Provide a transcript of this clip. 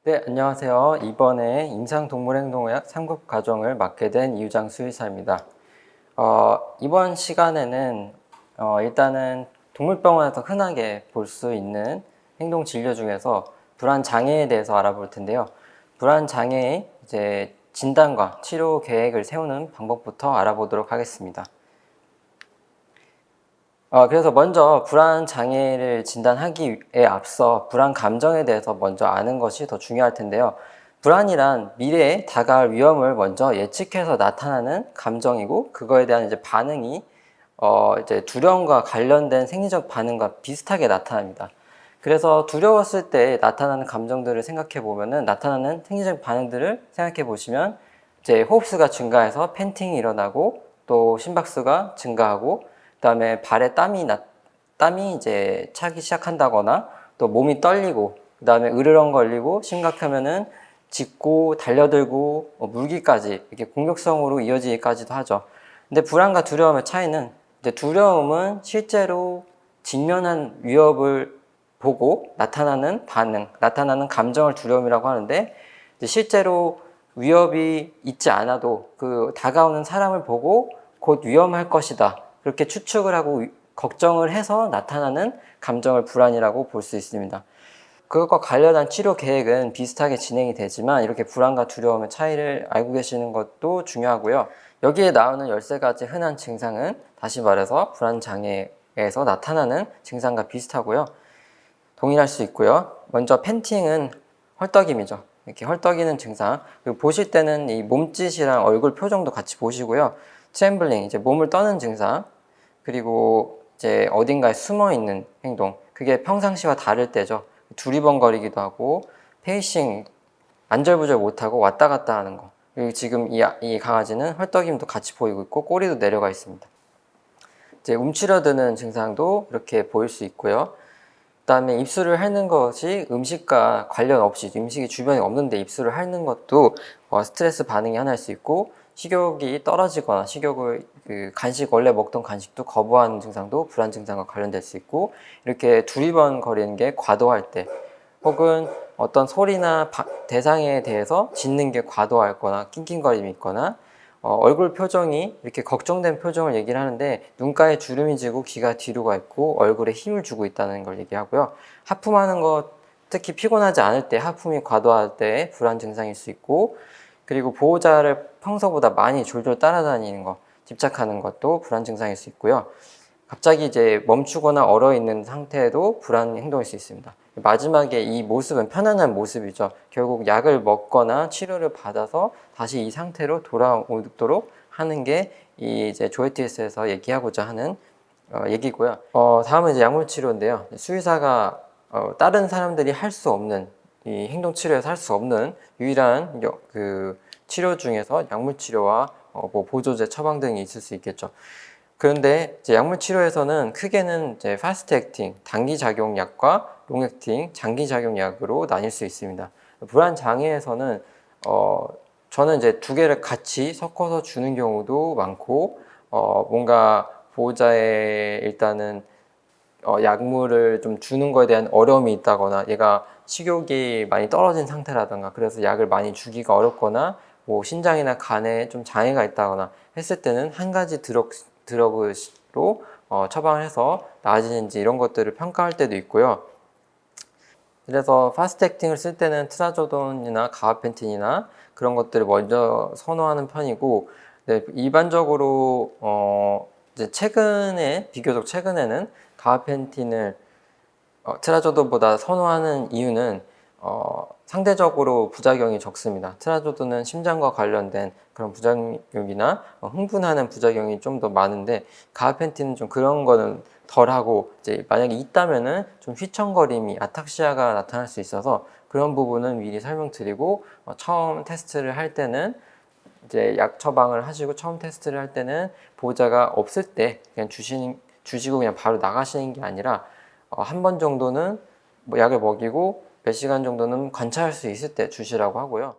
네, 안녕하세요. 이번에 임상동물행동의학 3급 과정을 맡게 된 이유장 수의사입니다. 이번 시간에는 일단은 동물병원에서 흔하게 볼 수 있는 행동 진료 중에서 불안장애에 대해서 알아볼 텐데요. 불안장애의 이제 진단과 치료 계획을 세우는 방법부터 알아보도록 하겠습니다. 그래서 먼저 불안 장애를 진단하기에 앞서 불안 감정에 대해서 먼저 아는 것이 더 중요할 텐데요. 불안이란 미래에 다가올 위험을 먼저 예측해서 나타나는 감정이고, 그거에 대한 이제 반응이 이제 두려움과 관련된 생리적 반응과 비슷하게 나타납니다. 그래서 두려웠을 때 나타나는 감정들을 생각해 보면은, 나타나는 생리적 반응들을 생각해 보시면, 이제 호흡수가 증가해서 팬팅이 일어나고, 또 심박수가 증가하고, 그다음에 발에 땀이 이제 차기 시작한다거나, 또 몸이 떨리고, 그다음에 으르렁거리고, 심각하면은 짖고 달려들고 물기까지 이렇게 공격성으로 이어지기까지도 하죠. 근데 불안과 두려움의 차이는, 이제 두려움은 실제로 직면한 위협을 보고 나타나는 반응, 나타나는 감정을 두려움이라고 하는데, 이제 실제로 위협이 있지 않아도 그 다가오는 사람을 보고 곧 위험할 것이다, 그렇게 추측을 하고 걱정을 해서 나타나는 감정을 불안이라고 볼 수 있습니다. 그것과 관련한 치료 계획은 비슷하게 진행이 되지만, 이렇게 불안과 두려움의 차이를 알고 계시는 것도 중요하고요. 여기에 나오는 13가지 흔한 증상은 다시 말해서 불안장애에서 나타나는 증상과 비슷하고요. 동일할 수 있고요. 먼저 팬팅은 헐떡임이죠. 이렇게 헐떡이는 증상. 그리고 보실 때는 이 몸짓이랑 얼굴 표정도 같이 보시고요. 트렘블링, 이제 몸을 떠는 증상. 그리고 이제 어딘가에 숨어 있는 행동. 그게 평상시와 다를 때죠. 두리번거리기도 하고, 페이싱, 안절부절 못하고 왔다 갔다 하는 거. 그리고 지금 이 강아지는 헐떡임도 같이 보이고 있고, 꼬리도 내려가 있습니다. 이제 움츠러드는 증상도 이렇게 보일 수 있고요. 그다음에 입술을 핥는 것이 음식과 관련 없이, 음식이 주변에 없는데 입술을 핥는 것도 스트레스 반응이 하나일 수 있고, 식욕이 떨어지거나 식욕을 원래 먹던 간식도 거부하는 증상도 불안 증상과 관련될 수 있고, 이렇게 두리번거리는 게 과도할 때, 혹은 어떤 소리나 대상에 대해서 짖는 게 과도하거나 낑낑거림이 있거나, 얼굴 표정이 이렇게 걱정된 표정을 얘기를 하는데, 눈가에 주름이 지고 귀가 뒤로 가 있고 얼굴에 힘을 주고 있다는 걸 얘기하고요. 하품하는 것, 특히 피곤하지 않을 때, 하품이 과도할 때 불안 증상일 수 있고, 그리고 보호자를 평소보다 많이 졸졸 따라다니는 것, 집착하는 것도 불안 증상일 수 있고요. 갑자기 이제 멈추거나 얼어 있는 상태도 불안 행동일 수 있습니다. 마지막에 이 모습은 편안한 모습이죠. 결국 약을 먹거나 치료를 받아서 다시 이 상태로 돌아오도록 하는 게 이 이제 조에티스에서 얘기하고자 하는 얘기고요. 다음은 이제 약물 치료인데요. 수의사가 다른 사람들이 할 수 없는, 이 행동 치료에서 할 수 없는 유일한 그 치료 중에서 약물 치료와 뭐 보조제 처방 등이 있을 수 있겠죠. 그런데 이제 약물 치료에서는 크게는 이제 파스트 액팅, 단기 작용 약과 롱 액팅, 장기 작용 약으로 나뉠 수 있습니다. 불안 장애에서는 저는 이제 두 개를 같이 섞어서 주는 경우도 많고, 뭔가 보호자의 일단은 약물을 좀 주는 거에 대한 어려움이 있다거나, 얘가 식욕이 많이 떨어진 상태라든가, 그래서 약을 많이 주기가 어렵거나, 뭐 신장이나 간에 좀 장애가 있다거나 했을 때는 한 가지 드러그로 처방을 해서 나아지는지 이런 것들을 평가할 때도 있고요. 그래서 파스트 액팅을 쓸 때는 트라조돈이나 가바펜틴이나 그런 것들을 먼저 선호하는 편이고, 네, 일반적으로 이제 비교적 최근에는 가바펜틴을 트라조돈보다 선호하는 이유는 상대적으로 부작용이 적습니다. 트라조돈은 심장과 관련된 그런 부작용이나 흥분하는 부작용이 좀 더 많은데, 가바펜틴은 좀 그런 거는 덜하고, 이제 만약에 있다면은 좀 휘청거림이, 아탁시아가 나타날 수 있어서 그런 부분은 미리 설명드리고, 처음 테스트를 할 때는 이제 약 처방을 하시고, 처음 테스트를 할 때는 보호자가 없을 때 그냥 주시고 그냥 바로 나가시는 게 아니라, 한 번 정도는 뭐 약을 먹이고 몇 시간 정도는 관찰할 수 있을 때 주시라고 하고요.